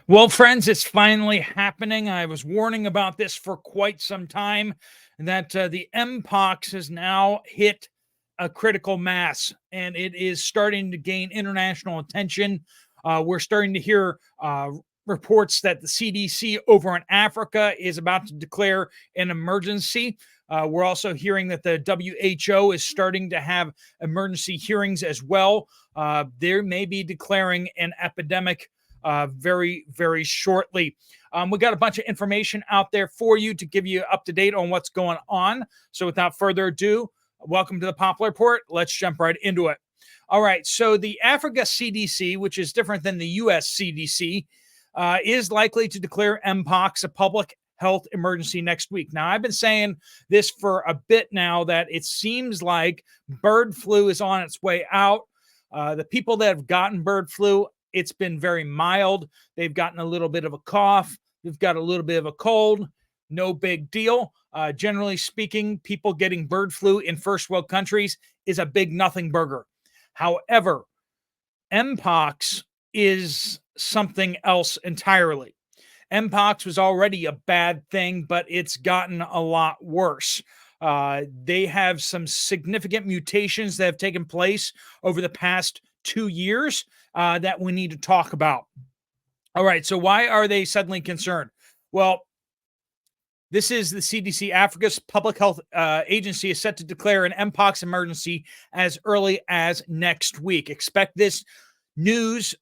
Well, friends, it's finally happening. I was warning about this for quite some time that the Mpox has now hit a critical mass and it is starting to gain international attention. We're starting to hear reports that the CDC over in Africa is about to declare an emergency. We're also hearing that the WHO is starting to have emergency hearings as well. They may be declaring an epidemic very, very shortly. We got a bunch of information out there for you to give you up to date on what's going on. So without further ado, welcome to the Poplar Report. Let's jump right into it. All right. So the Africa CDC, which is different than the US CDC, is likely to declare Mpox a public health emergency next week. Now, I've been saying this for a bit now that it seems like bird flu is on its way out. The people that have gotten bird flu, it's been very mild. They've gotten a little bit of a cough. They've got a little bit of a cold. No big deal. Generally speaking, people getting bird flu in first world countries is a big nothing burger. However, Mpox is something else entirely. Mpox was already a bad thing, but it's gotten a lot worse. They have some significant mutations that have taken place over the past 2 years that we need to talk about. All right, so why are they suddenly concerned? Well, this is the CDC. Africa's public health agency is set to declare an Mpox emergency as early as next week. Expect this news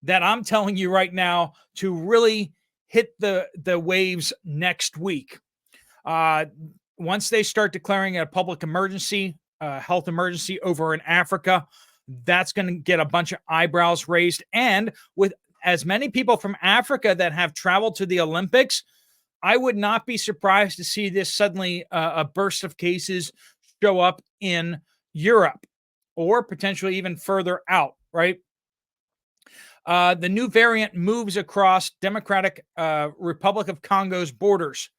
that I'm telling you right now to really hit the waves next week. Once they start declaring a public emergency, health emergency over in Africa, that's going to get a bunch of eyebrows raised. And with as many people from Africa that have traveled to the Olympics, I would not be surprised to see this suddenly a burst of cases show up in Europe or potentially even further out, right? The new variant moves across Democratic Republic of Congo's borders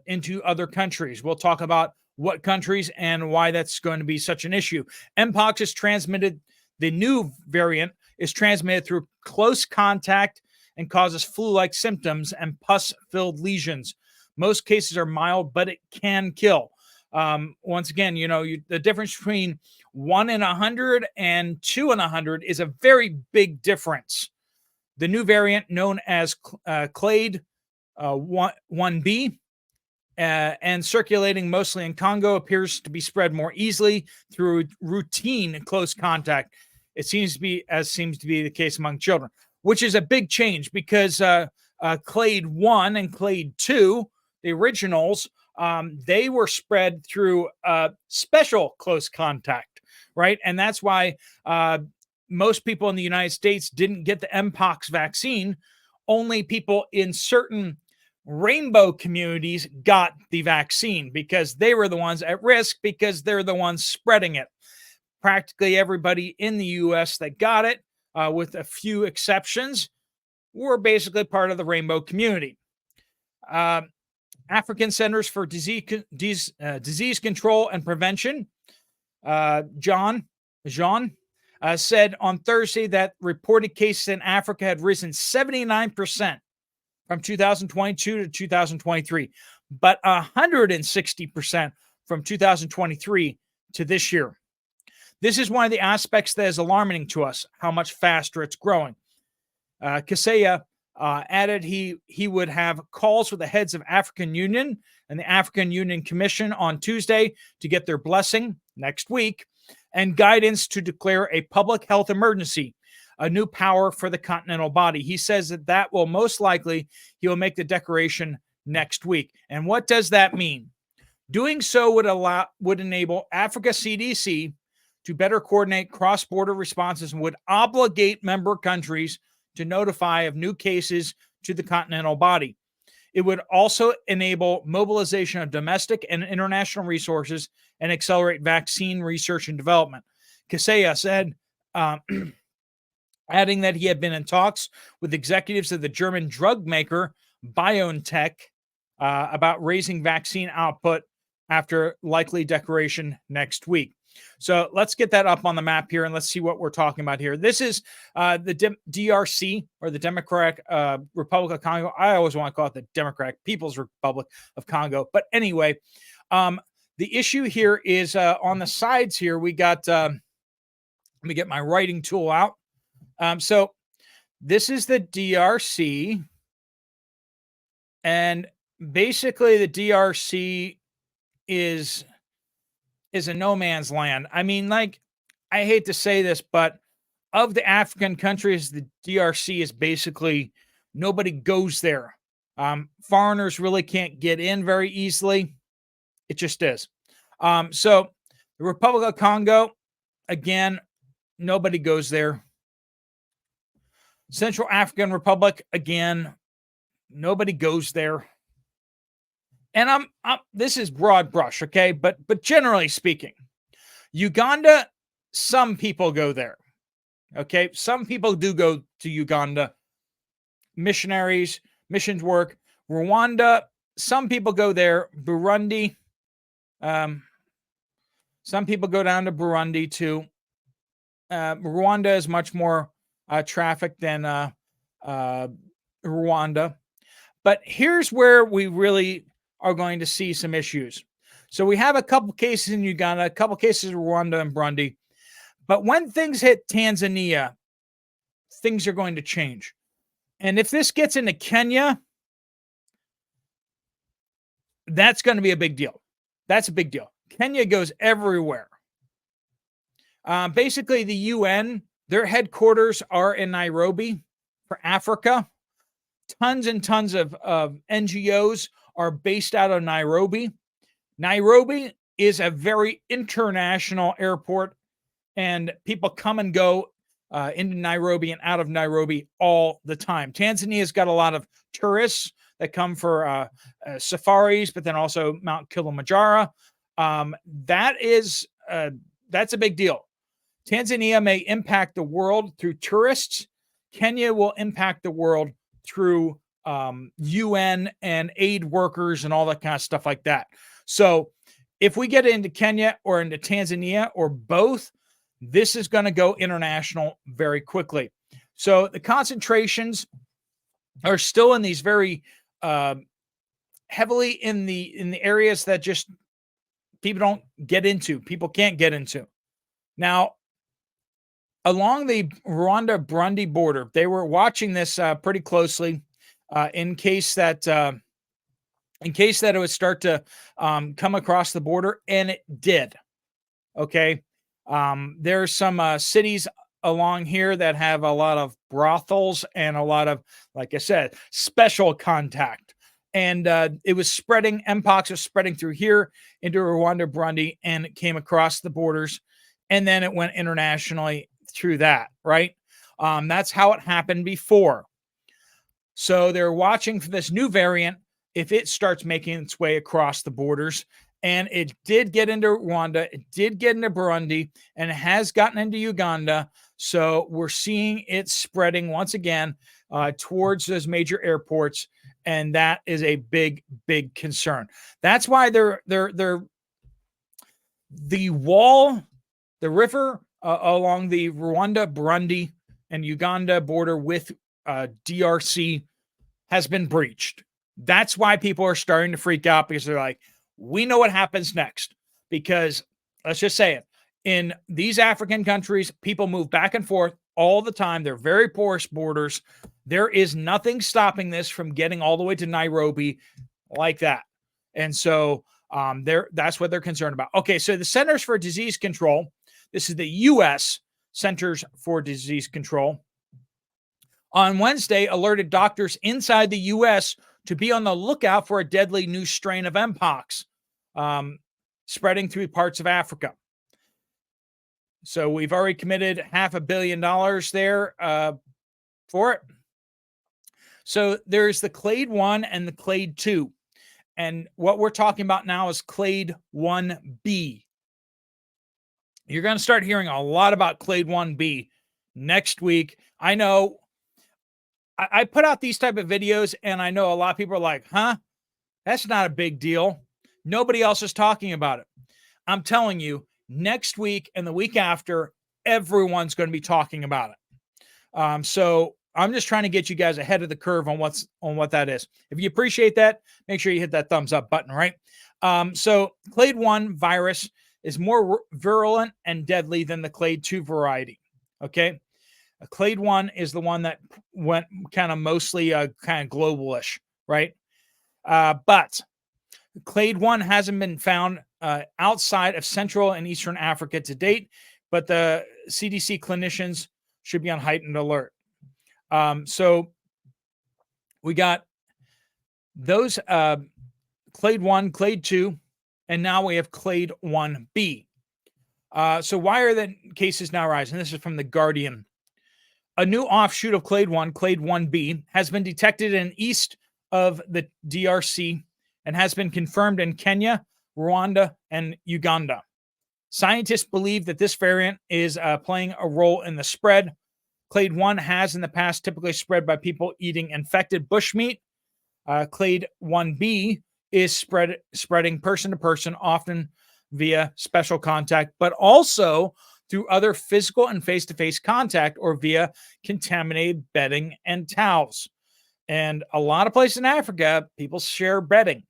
into other countries. We'll talk about what countries and why that's going to be such an issue. Mpox is transmitted, the new variant is transmitted through close contact and causes flu-like symptoms and pus-filled lesions. Most cases are mild, but it can kill. Once again, the difference between 1 in 100 and 2 in 100 is a very big difference. The new variant, known as Clade 1B, and circulating mostly in Congo, appears to be spread more easily through routine close contact. It seems to be the case among children, which is a big change because Clade 1 and Clade 2, the originals, they were spread through special close contact, right? And that's why most people in the United States didn't get the Mpox vaccine. Only people in certain rainbow communities got the vaccine because they were the ones at risk because they're the ones spreading it. Practically everybody in the U.S. that got it, with a few exceptions, were basically part of the rainbow community. African Centers for Disease Control and Prevention, Jean, said on Thursday that reported cases in Africa had risen 79% from 2022 to 2023, but 160% from 2023 to this year. This is one of the aspects that is alarming to us, how much faster it's growing. Kaseya added he would have calls with the heads of African Union and the African Union Commission on Tuesday to get their blessing next week and guidance to declare a public health emergency, a new power for the continental body. He says that will most likely, he will make the declaration next week. And what does that mean? Doing so would enable Africa CDC to better coordinate cross-border responses and would obligate member countries to notify of new cases to the continental body. It would also enable mobilization of domestic and international resources and accelerate vaccine research and development. Kaseya said, adding that he had been in talks with executives of the German drug maker BioNTech about raising vaccine output after likely declaration next week. So let's get that up on the map here and let's see what we're talking about here. This is the DRC, or the Democratic Republic of Congo. I always want to call it the Democratic People's Republic of Congo. But anyway, the issue here is on the sides here, we got, let me get my writing tool out. So this is the DRC. And basically the DRC is a no man's land. I mean, like, I hate to say this, but of the African countries, the DRC is basically, nobody goes there. Foreigners really can't get in very easily. It just is. So the Republic of Congo, again, nobody goes there. Central African Republic, again, nobody goes there. And I'm this is broad brush, okay? But generally speaking, Uganda, some people go there. Okay? Some people do go to Uganda. Missionaries, missions work. Rwanda, some people go there. Burundi, some people go down to Burundi too. Rwanda is much more trafficked than Rwanda. But here's where we really are going to see some issues. So we have a couple cases in Uganda, a couple cases in Rwanda and Burundi. But when things hit Tanzania, things are going to change. And if this gets into Kenya, that's going to be a big deal. That's a big deal. Kenya goes everywhere. Basically, the UN, their headquarters are in Nairobi for Africa. Tons and tons of NGOs are based out of Nairobi. Nairobi is a very international airport, and people come and go into Nairobi and out of Nairobi all the time. Tanzania's got a lot of tourists that come for safaris, but then also Mount Kilimanjaro. That's a big deal. Tanzania may impact the world through tourists. Kenya will impact the world through UN and aid workers and all that kind of stuff like that. So if we get into Kenya or into Tanzania or both, this is going to go international very quickly. So the concentrations are still in these very heavily in the areas that just people don't get into, people can't get into. Now, along the Rwanda-Burundi border, they were watching this pretty closely in case that it would start to come across the border, and it did. Okay, there's some cities along here that have a lot of brothels and a lot of, like I said, special contact. And it was spreading, Mpox was spreading through here into Rwanda, Burundi, and it came across the borders. And then it went internationally through that, right? That's how it happened before. So they're watching for this new variant if it starts making its way across the borders. And it did get into Rwanda, it did get into Burundi, and it has gotten into Uganda. So we're seeing it spreading once again towards those major airports. And that is a big, big concern. That's why the wall, the river along the Rwanda, Burundi, and Uganda border with DRC has been breached. That's why people are starting to freak out, because they're like, we know what happens next. Because let's just say it, in these African countries, people move back and forth all the time. They're very porous borders. There is nothing stopping this from getting all the way to Nairobi like that. And so that's what they're concerned about. Okay, so the Centers for Disease Control, this is the U.S. Centers for Disease Control, on Wednesday alerted doctors inside the U.S. to be on the lookout for a deadly new strain of Mpox spreading through parts of Africa. So we've already committed $500 million there for it. So there's the Clade 1 and the Clade 2. And what we're talking about now is Clade 1B. You're going to start hearing a lot about Clade 1B next week. I know I put out these type of videos, and I know a lot of people are like, huh? That's not a big deal. Nobody else is talking about it. I'm telling you, Next week and the week after, everyone's going to be talking about it. So I'm just trying to get you guys ahead of the curve on what that is. If you appreciate that, make sure you hit that thumbs up button, right? So clade 1 virus is more virulent and deadly than the clade 2 variety. Okay. Clade 1 is the one that went kind of mostly kind of globalish, right? But clade 1 hasn't been found outside of Central and Eastern Africa to date, but the CDC clinicians should be on heightened alert. So we got those clade 1, clade 2, and now we have clade 1b. So why are the cases now rising? This is from The Guardian. A new offshoot of clade 1, clade 1b, has been detected in east of the DRC and has been confirmed in Kenya, Rwanda, and Uganda. Scientists believe that this variant is playing a role in the spread. Clade 1 has in the past typically spread by people eating infected bushmeat. Clade 1b is spreading person to person, often via special contact, but also through other physical and face-to-face contact or via contaminated bedding and towels. And a lot of places in Africa, people share bedding.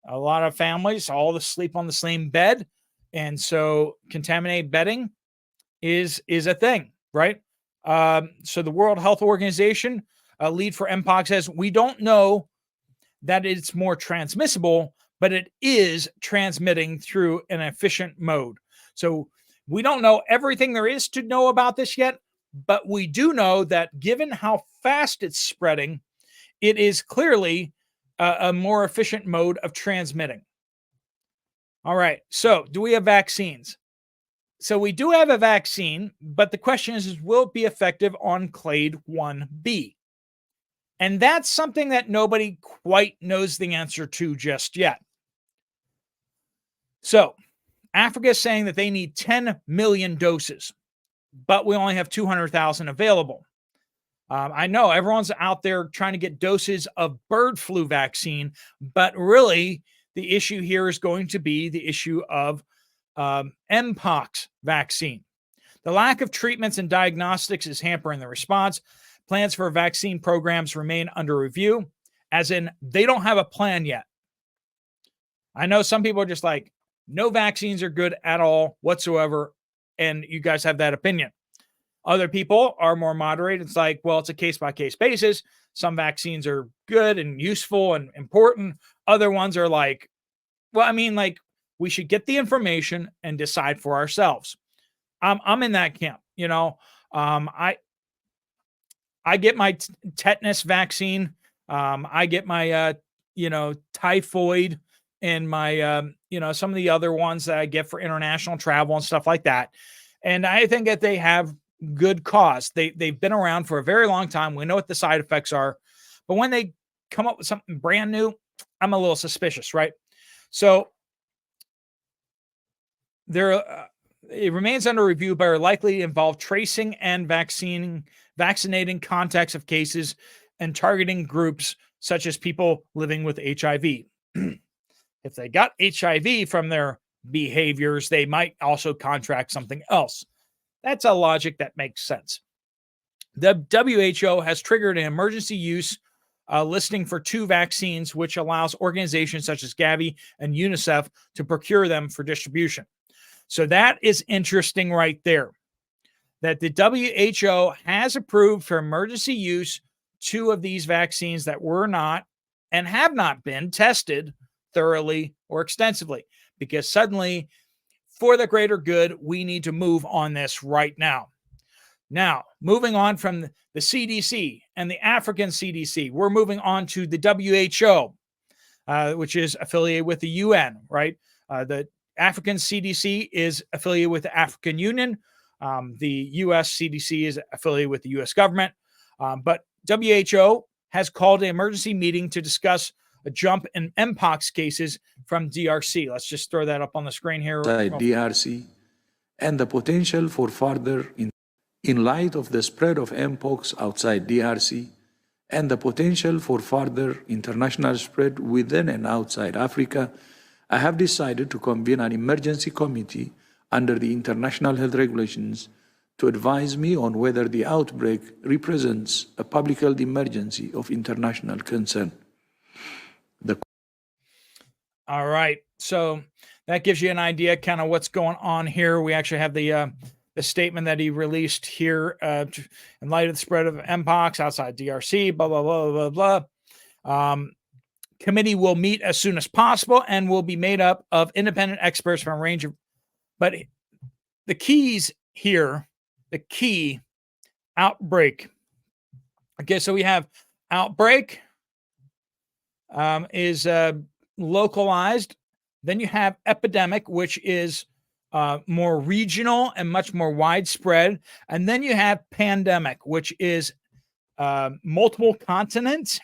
A lot of families all sleep on the same bed. And so contaminated bedding is a thing, right? So the World Health Organization, lead for Mpox, says, we don't know that it's more transmissible, but it is transmitting through an efficient mode. So we don't know everything there is to know about this yet, but we do know that given how fast it's spreading, it is clearly a more efficient mode of transmitting. All right. So do we have vaccines? So we do have a vaccine, but the question is will it be effective on clade 1b? And that's something that nobody quite knows the answer to just yet. So Africa is saying that they need 10 million doses, but we only have 200,000 available. I know everyone's out there trying to get doses of bird flu vaccine, but really the issue here is going to be the issue of Mpox vaccine. The lack of treatments and diagnostics is hampering the response. Plans for vaccine programs remain under review, as in they don't have a plan yet. I know some people are just like, no vaccines are good at all whatsoever, and you guys have that opinion. Other people are more moderate. It's like, well, it's a case-by-case basis. Some vaccines are good and useful and important. Other ones are like, well, I mean, like, we should get the information and decide for ourselves. I'm in that camp, you know. I get my tetanus vaccine. I get my, typhoid and my, some of the other ones that I get for international travel and stuff like that. And I think that they have good cause. They've been around for a very long time. We know what the side effects are. But when they come up with something brand new, I'm a little suspicious, right? So it remains under review, but are likely to involve tracing and vaccinating contacts of cases and targeting groups such as people living with HIV. If they got HIV from their behaviors, they might also contract something else. That's a logic that makes sense. The WHO has triggered an emergency use listing for 2 vaccines, which allows organizations such as Gavi and UNICEF to procure them for distribution. So that is interesting right there, that the WHO has approved for emergency use 2 of these vaccines that were not and have not been tested thoroughly or extensively, because suddenly, for the greater good, we need to move on this right now. Now, moving on from the CDC and the African CDC, we're moving on to the WHO, which is affiliated with the UN, right? The African CDC is affiliated with the African Union. The US CDC is affiliated with the US government. But WHO has called an emergency meeting to discuss a jump in Mpox cases from DRC. Let's just throw that up on the screen here. DRC and the potential for further in light of the spread of Mpox outside DRC and the potential for further international spread within and outside Africa, I have decided to convene an emergency committee under the international health regulations to advise me on whether the outbreak represents a public health emergency of international concern. All right. So that gives you an idea kind of what's going on here. We actually have the statement that he released here in light of the spread of mpox outside DRC, blah, blah, blah, blah, blah. Committee will meet as soon as possible and will be made up of independent experts from a range of, but the keys here, the key outbreak. Okay, so we have outbreak is localized. Then you have epidemic, which is more regional and much more widespread. And then you have pandemic, which is multiple continents.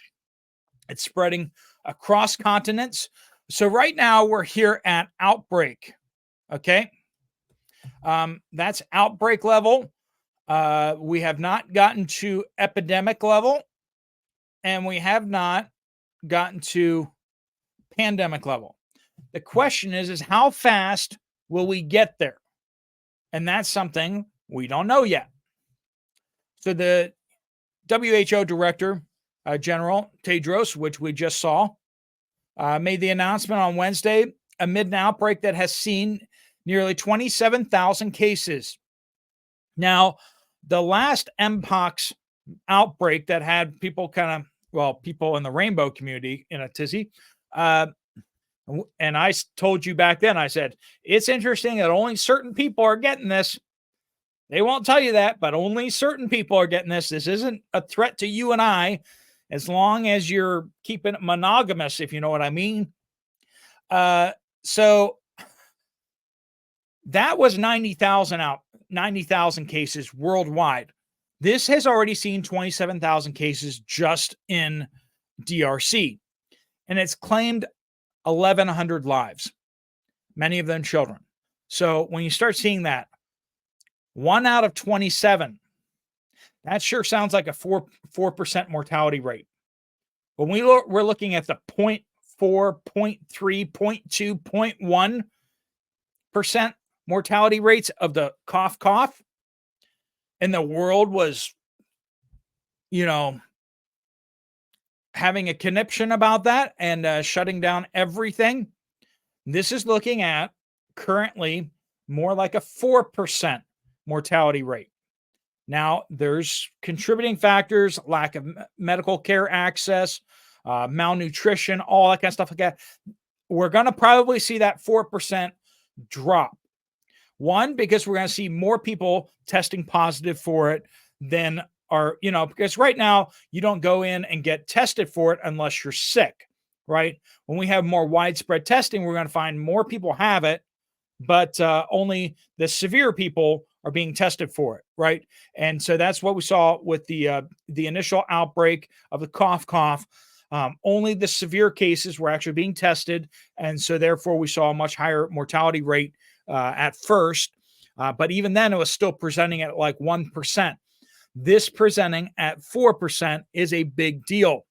It's spreading across continents. So right now we're here at outbreak. Okay. That's outbreak level. We have not gotten to epidemic level, and we have not gotten to pandemic level. The question is how fast will we get there? And that's something we don't know yet. So the WHO Director General Tedros, which we just saw, made the announcement on Wednesday amid an outbreak that has seen nearly 27,000 cases. Now, the last mpox outbreak that had people people in the rainbow community in a tizzy, and I told you back then, I said, it's interesting that only certain people are getting this. They won't tell you that, but only certain people are getting this. This isn't a threat to you and I, as long as you're keeping it monogamous, if you know what I mean. So that was 90,000 cases worldwide. This has already seen 27,000 cases just in DRC, and it's claimed 1,100 lives, many of them children. So when you start seeing that, 1 out of 27, that sure sounds like a 4% mortality rate. When we're looking at the 0.4, 0.3, 0.2, 0.1% mortality rates of the cough, and the world was, having a conniption about that and shutting down everything. This is looking at currently more like a 4% mortality rate. Now, there's contributing factors, lack of medical care access, malnutrition, all that kind of stuff like that. We're going to probably see that 4% drop. One, because we're going to see more people testing positive for it than because right now you don't go in and get tested for it unless you're sick, right? When we have more widespread testing, we're going to find more people have it, but only the severe people are being tested for it, right? And so that's what we saw with the initial outbreak of the cough. Only the severe cases were actually being tested, and so therefore we saw a much higher mortality rate at first. But even then, it was still presenting at like 1%. This presenting at 4% is a big deal.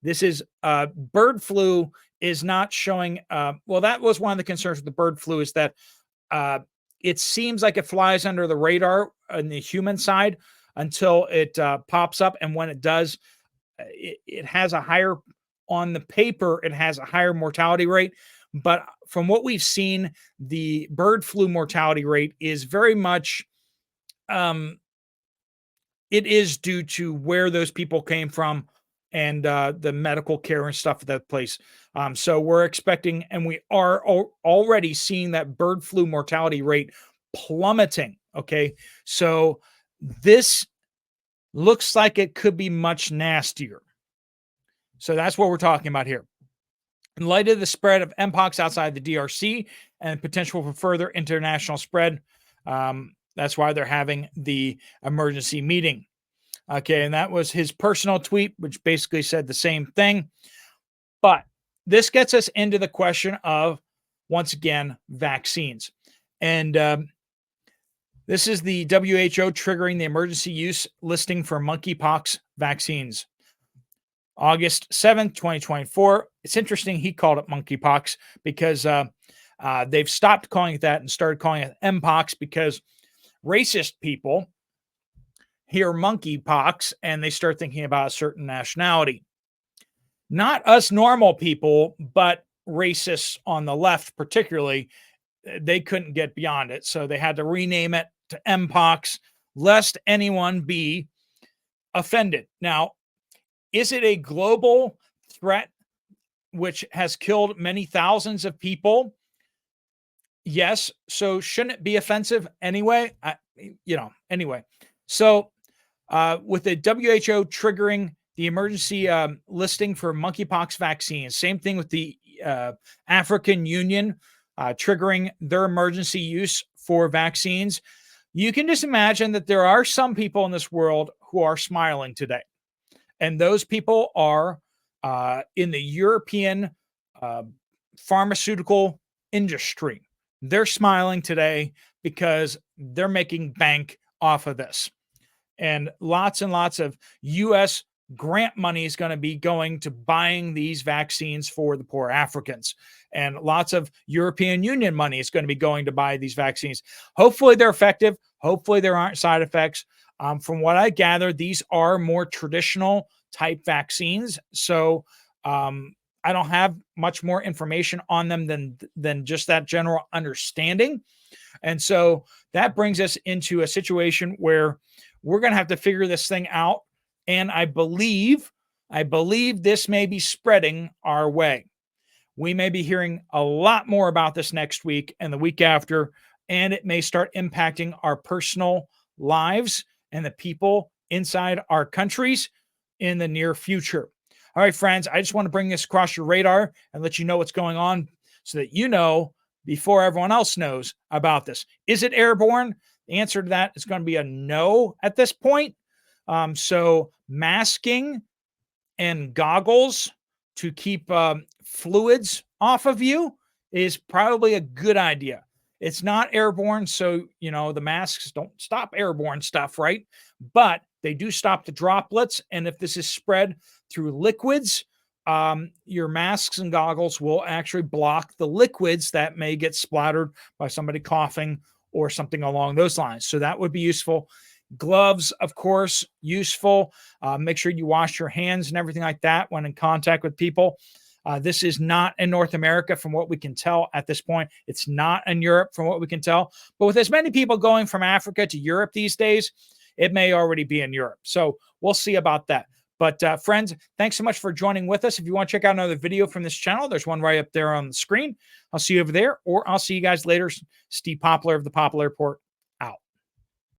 This is bird flu is not showing. That was one of the concerns with the bird flu, is that it seems like it flies under the radar on the human side until it pops up. And when it does, it has a higher, on the paper, it has a higher mortality rate. But from what we've seen, the bird flu mortality rate is very much, it is due to where those people came from and the medical care and stuff at that place. So we're expecting, and we are already seeing that bird flu mortality rate plummeting. Okay. So this looks like it could be much nastier. So that's what we're talking about here. In light of the spread of mpox outside the DRC and potential for further international spread, that's why they're having the emergency meeting. Okay, and that was his personal tweet, which basically said the same thing. But this gets us into the question of, once again, vaccines. And this is the WHO triggering the emergency use listing for monkeypox vaccines. August 7th, 2024. It's interesting he called it monkeypox because They've stopped calling it that and started calling it mpox because racist people hear monkeypox and they start thinking about a certain nationality. Not us normal people, but racists on the left, particularly, they couldn't get beyond it. So they had to rename it to mpox, lest anyone be offended. Now, is it a global threat which has killed many thousands of people? Yes. So shouldn't it be offensive anyway? Anyway. So with the WHO triggering the emergency listing for monkeypox vaccines, same thing with the African Union triggering their emergency use for vaccines. You can just imagine that there are some people in this world who are smiling today. And those people are in the European pharmaceutical industry. They're smiling today because they're making bank off of this. And lots of U.S. grant money is going to be going to buying these vaccines for the poor Africans. And lots of European Union money is going to be going to buy these vaccines. Hopefully they're effective. Hopefully there aren't side effects. From what I gather, these are more traditional type vaccines. So I don't have much more information on them than just that general understanding. And so that brings us into a situation where we're going to have to figure this thing out. And I believe this may be spreading our way. We may be hearing a lot more about this next week and the week after, and it may start impacting our personal lives and the people inside our countries in the near future. All right, friends, I just want to bring this across your radar and let you know what's going on so that you know before everyone else knows about this. Is it airborne? The answer to that is going to be a no at this point. So masking and goggles to keep fluids off of you is probably a good idea. It's not airborne, so, the masks don't stop airborne stuff, right? But they do stop the droplets, and if this is spread through liquids, your masks and goggles will actually block the liquids that may get splattered by somebody coughing or something along those lines. So that would be useful. Gloves, of course, useful. Make sure you wash your hands and everything like that when in contact with people. This is not in North America from what we can tell at this point. It's not in Europe from what we can tell. But with as many people going from Africa to Europe these days, it may already be in Europe. So we'll see about that. But friends, thanks so much for joining with us. If you want to check out another video from this channel, there's one right up there on the screen. I'll see you over there, or I'll see you guys later. Steve Poplar of the Poplar Report.